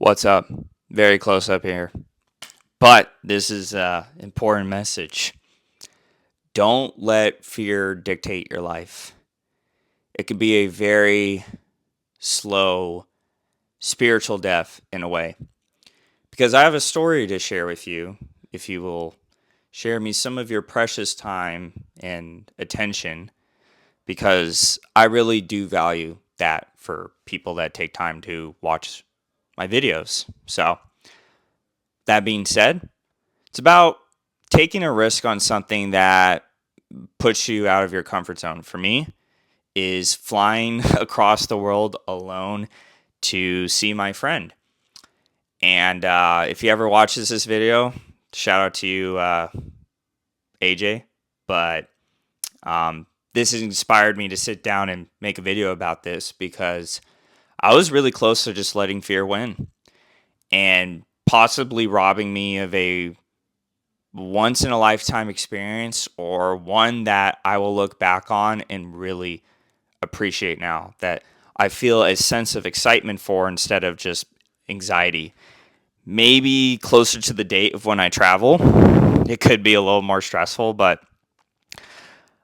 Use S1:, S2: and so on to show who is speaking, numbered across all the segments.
S1: What's up? Very close up here. But this is an important message. Don't let fear dictate your life. It can be a very slow spiritual death in a way. Because I have a story to share with you, if you will share me some of your precious time and attention, because I really do value that for people that take time to watch my videos. So, that being said, it's about taking a risk on something that puts you out of your comfort zone. For me, is flying across the world alone to see my friend. And if he ever watches this video, shout out to you, AJ. But this has inspired me to sit down and make a video about this because I was really close to just letting fear win and possibly robbing me of a once in a lifetime experience or one that I will look back on and really appreciate now, that I feel a sense of excitement for instead of just anxiety. Maybe closer to the date of when I travel, it could be a little more stressful, but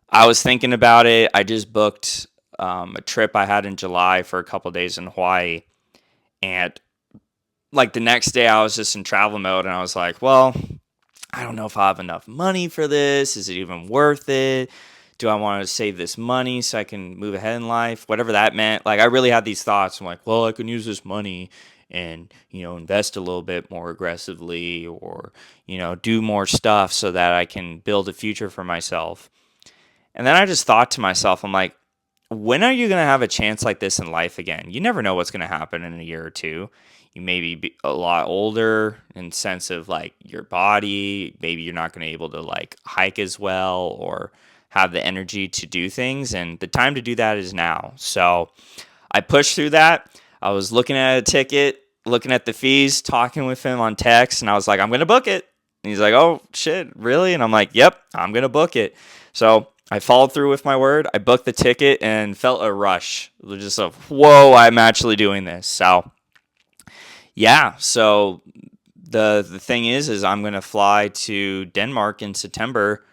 S1: I was thinking about it. I just booked a trip I had in July for a couple days in Hawaii. And like the next day, I was just in travel mode and I was like, well, I don't know if I have enough money for this. Is it even worth it? Do I want to save this money so I can move ahead in life? Whatever that meant. Like I really had these thoughts. I'm like, well, I can use this money and, invest a little bit more aggressively or, do more stuff so that I can build a future for myself. And then I just thought to myself, I'm like, when are you going to have a chance like this in life again? You never know what's going to happen in a year or two. You may be a lot older in sense of like your body. Maybe you're not going to be able to like hike as well or have the energy to do things. And the time to do that is now. So I pushed through that. I was looking at a ticket, looking at the fees, talking with him on text, and I was like, I'm going to book it. And he's like, oh, shit, really? And I'm like, yep, I'm going to book it. So I followed through with my word. I booked the ticket and felt a rush. Just a, whoa, I'm actually doing this. So, yeah. So the thing is I'm going to fly to Denmark in September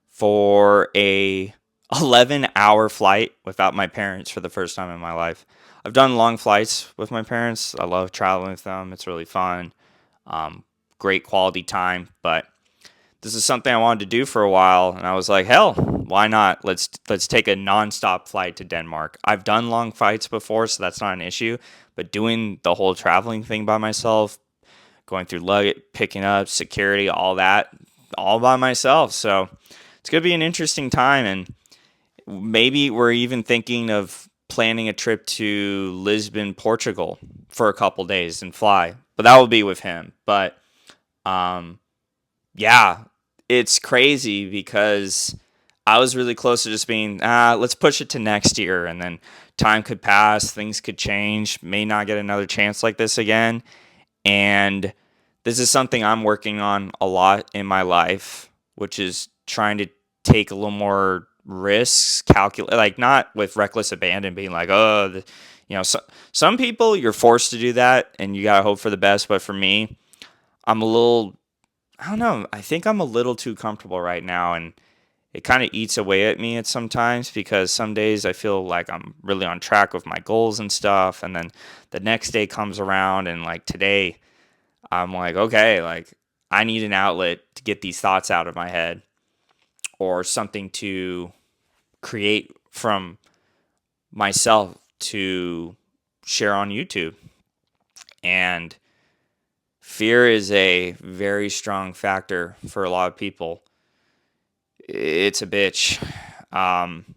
S1: for a 11-hour flight without my parents for the first time in my life. I've done long flights with my parents. I love traveling with them. It's really fun. Great quality time, but this is something I wanted to do for a while, and I was like, hell, why not? Let's take a nonstop flight to Denmark. I've done long flights before, so that's not an issue. But doing the whole traveling thing by myself, going through luggage, picking up, security, all that, all by myself. So it's gonna be an interesting time, and maybe we're even thinking of planning a trip to Lisbon, Portugal, for a couple days and fly. But that will be with him. But um, yeah, it's crazy because I was really close to just being, let's push it to next year. And then time could pass, things could change, may not get another chance like this again. And this is something I'm working on a lot in my life, which is trying to take a little more risks, calculate, like not with reckless abandon, being like, some people you're forced to do that and you got to hope for the best. But for me, I'm a little I don't know. I think I'm a little too comfortable right now, and it kind of eats away at me at sometimes because some days I feel like I'm really on track with my goals and stuff, and then the next day comes around, and like today, I'm like, okay, like I need an outlet to get these thoughts out of my head or something to create from myself to share on YouTube. And fear is a very strong factor for a lot of people. It's a bitch. Um,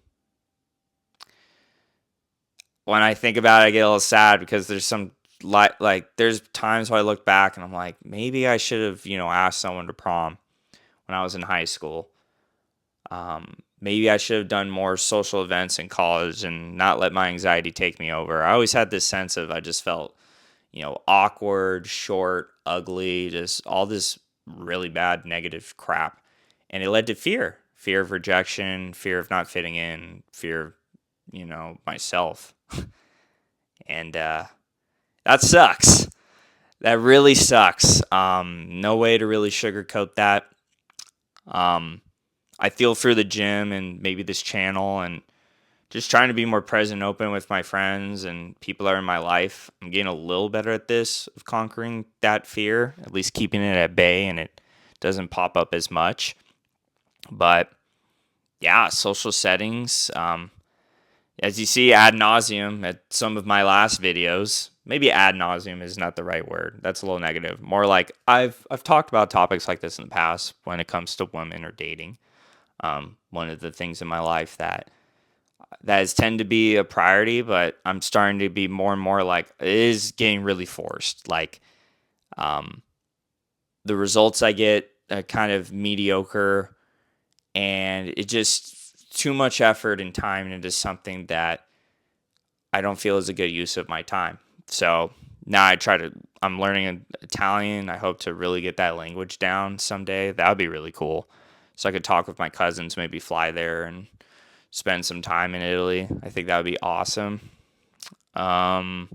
S1: when I think about it, I get a little sad because there's some like there's times where I look back and I'm like, maybe I should have asked someone to prom when I was in high school. Maybe I should have done more social events in college and not let my anxiety take me over. I always had this sense of I just felt awkward, short, ugly, just all this really bad negative crap. And it led to fear of rejection, fear of not fitting in, fear of, myself. And that sucks. That really sucks. No way to really sugarcoat that. Um, I feel through the gym and maybe this channel and just trying to be more present, open with my friends and people that are in my life. I'm getting a little better at this, of conquering that fear, at least keeping it at bay and it doesn't pop up as much. But yeah, social settings. As you see ad nauseum at some of my last videos, maybe ad nauseum is not the right word. That's a little negative. More like I've talked about topics like this in the past when it comes to women or dating. One of the things in my life that has tended to be a priority, but I'm starting to be more and more like it is getting really forced. Like um, the results I get are kind of mediocre, and it just too much effort and time into something that I don't feel is a good use of my time. So now I'm learning Italian. I hope to really get that language down someday. That would be really cool. So I could talk with my cousins, maybe fly there and spend some time in Italy. I think that would be awesome. Um,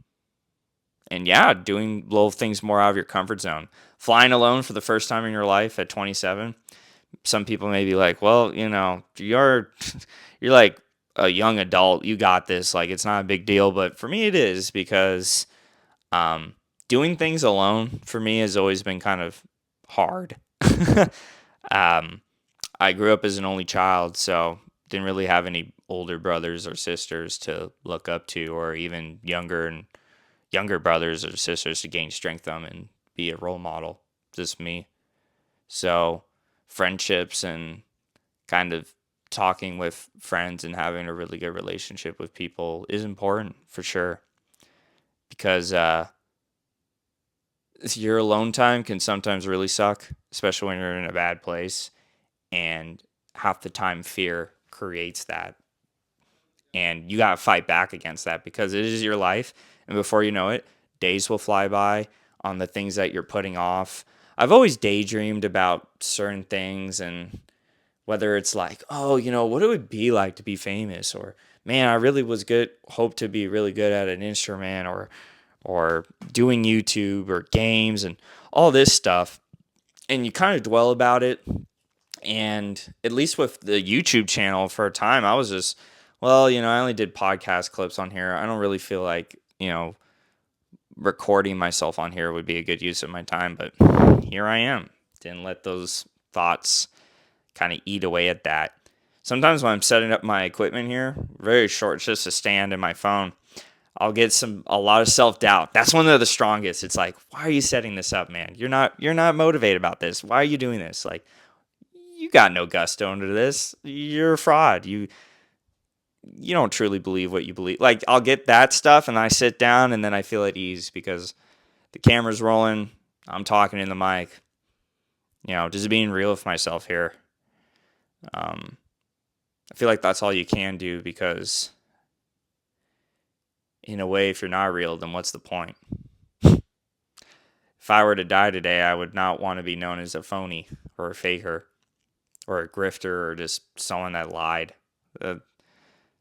S1: and yeah, doing little things more out of your comfort zone. Flying alone for the first time in your life at 27. Some people may be like, well, you're like a young adult. You got this. Like, it's not a big deal. But for me, it is because um, doing things alone for me has always been kind of hard. um, I grew up as an only child, so didn't really have any older brothers or sisters to look up to, or even younger brothers or sisters to gain strength from and be a role model. Just me. So friendships and kind of talking with friends and having a really good relationship with people is important for sure because your alone time can sometimes really suck, especially when you're in a bad place. And half the time, fear creates that. And you got to fight back against that because it is your life. And before you know it, days will fly by on the things that you're putting off. I've always daydreamed about certain things and whether it's like, oh, what it would be like to be famous, or man, I really hope to be really good at an instrument, or doing YouTube or games and all this stuff. And you kind of dwell about it. And at least with the YouTube channel for a time, I was just, well, I only did podcast clips on here. I don't really feel like, recording myself on here would be a good use of my time. But here I am. Didn't let those thoughts kind of eat away at that. Sometimes when I'm setting up my equipment here, very short, it's just a stand and my phone, I'll get a lot of self-doubt. That's one of the strongest. It's like, why are you setting this up, man? You're not motivated about this. Why are you doing this? Like, you got no gusto into this. You're a fraud. You don't truly believe what you believe. Like, I'll get that stuff and I sit down and then I feel at ease because the camera's rolling. I'm talking in the mic. Just being real with myself here. I feel like that's all you can do because, in a way, if you're not real, then what's the point? If I were to die today, I would not want to be known as a phony or a faker or a grifter or just someone that lied.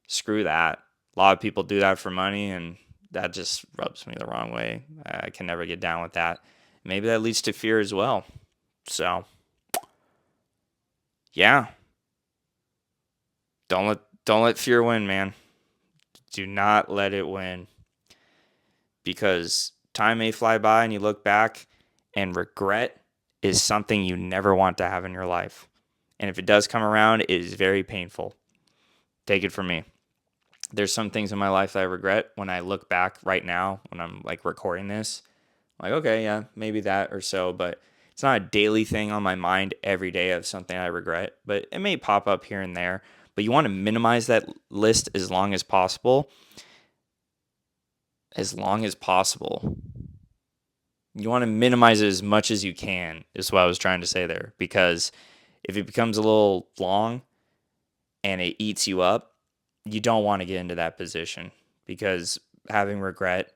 S1: Screw that. A lot of people do that for money, and that just rubs me the wrong way. I can never get down with that. Maybe that leads to fear as well. So, yeah. Don't let fear win, man. Do not let it win. Because time may fly by and you look back, and regret is something you never want to have in your life. And if it does come around, it is very painful. Take it from me. There's some things in my life that I regret when I look back right now when I'm like recording this. Like, okay, yeah, maybe that or so, but it's not a daily thing on my mind every day of something I regret, but it may pop up here and there. But you want to minimize that list as long as possible. As long as possible. You want to minimize it as much as you can, is what I was trying to say there. Because if it becomes a little long and it eats you up, you don't want to get into that position because having regret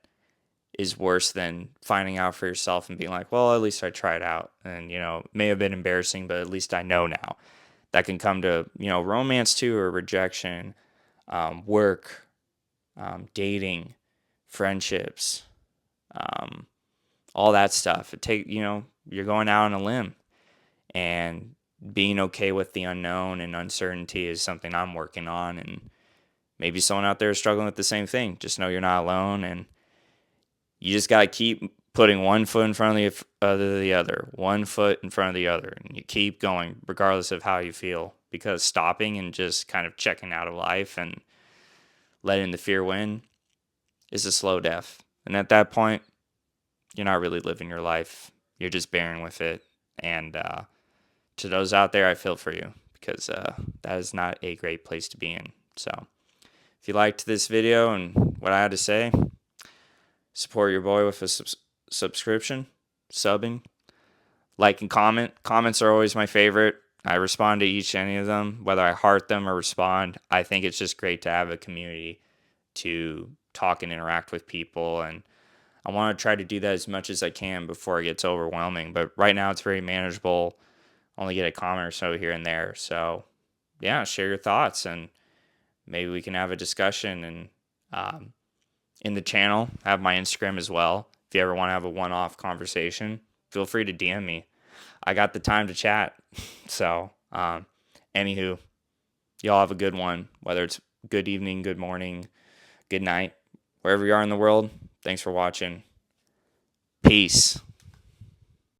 S1: is worse than finding out for yourself and being like, well, at least I tried out. And, it may have been embarrassing, but at least I know now. That can come to, romance too, or rejection, work, dating, friendships, all that stuff. You're going out on a limb, and being okay with the unknown and uncertainty is something I'm working on. And maybe someone out there is struggling with the same thing. Just know you're not alone, and you just got to keep putting one foot in front of the other, one foot in front of the other, and you keep going regardless of how you feel. Because stopping and just kind of checking out of life and letting the fear win is a slow death. And at that point, you're not really living your life. You're just bearing with it. And to those out there, I feel for you, because that is not a great place to be in. So if you liked this video and what I had to say, support your boy with a subscription, subbing, like, and comment. Comments are always my favorite. I respond to each any of them, whether I heart them or respond. I think it's just great to have a community to talk and interact with people, and I want to try to do that as much as I can before it gets overwhelming. But right now it's very manageable. Only get a comment or so here and there. So yeah, share your thoughts, and maybe we can have a discussion. And in the channel, I have my Instagram as well. If you ever want to have a one-off conversation, feel free to DM me. I got the time to chat. So, anywho, y'all have a good one, whether it's good evening, good morning, good night, wherever you are in the world. Thanks for watching. Peace.